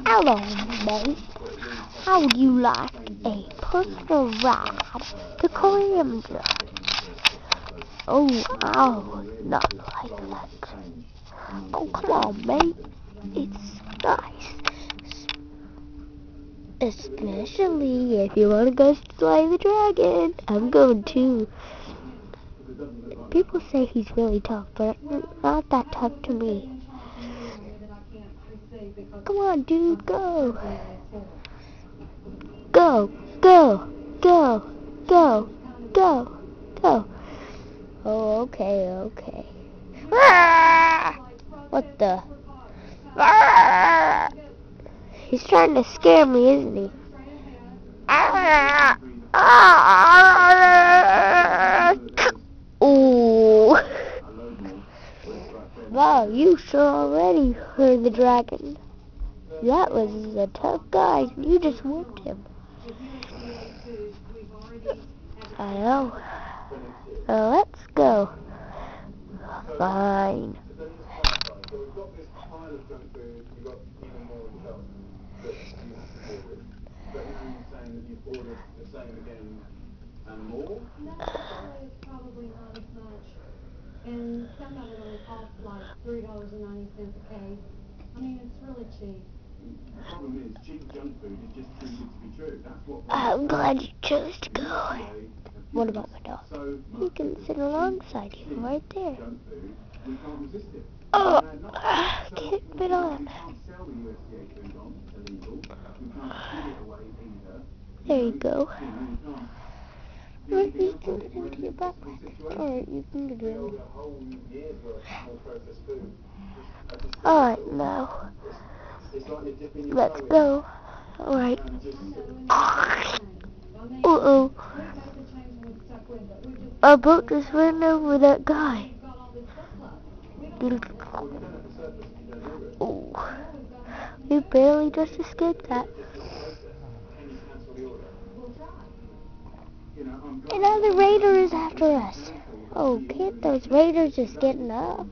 Hello, mate. How would you like a personal ride to Columbia? Oh, I would not like that. Oh, come on, mate. It's nice. Especially if you want to go slay the dragon. I'm going too. People say he's really tough, but not that tough to me. Come on, dude, go. Go, go, go, go, go, go. Oh, okay. What the? He's trying to scare me, isn't he? Ooh. Wow, you sure already heard the dragon. That was a tough guy. You just whooped him. I know. Let's go. Fine. And some of it only costs like $3.90 a case. I mean, it's really cheap. The problem is, cheap junk food is just too good to be true. That's what I'm glad you chose to go. What about my dog? He can sit alongside you right there. Oh, can't fit on. There you go. Maybe you can get into your backpack. Alright, you can get in. Alright, now. Let's go. Alright. Uh-oh. Our boat just ran over that guy. Oh. We barely just escaped that. And now the raider is after us. Oh, can't those raiders just get enough?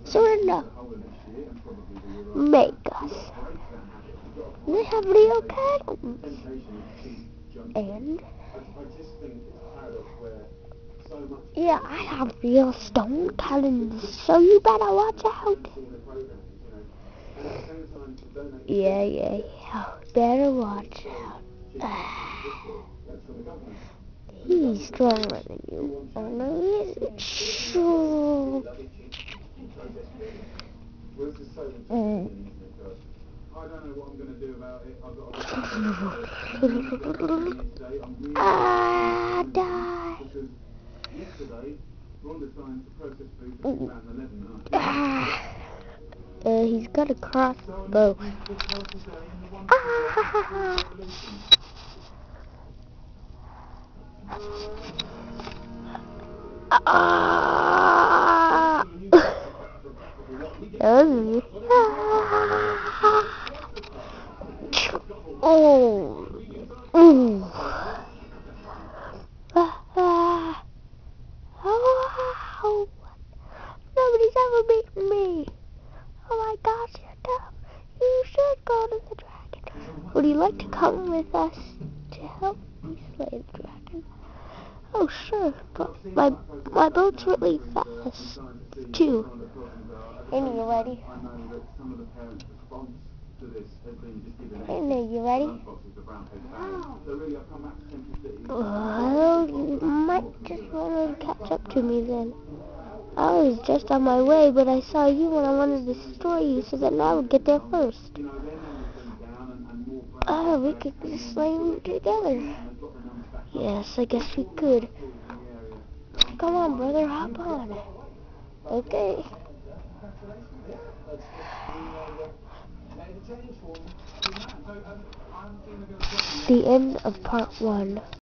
Surrender. Make us. They have real cannons. And yeah, I have real stone cannons, so you better watch out. Yeah. Better watch out. He's stronger than you. Oh no, he isn't. Sure. I don't know what I'm going to do about it. I've got to Die. Yesterday, Rhonda signed the process food for £2.11. He's got a crossbow. That was me. Oh. Ooh. Oh. Nobody's ever beaten me. Oh my gosh, you're tough. You should go to the dragon. Would you like to come with us to help me slay the dragon? Oh sure, but my boat's really fast too. Annie, you ready? Annie, you ready? Well, you might just want to catch up to me then. I was just on my way, but I saw you and I wanted to destroy you so that I would get there first. We could just slay them together. Yes, I guess we could. Come on, brother, hop on. Okay. The end of part 1.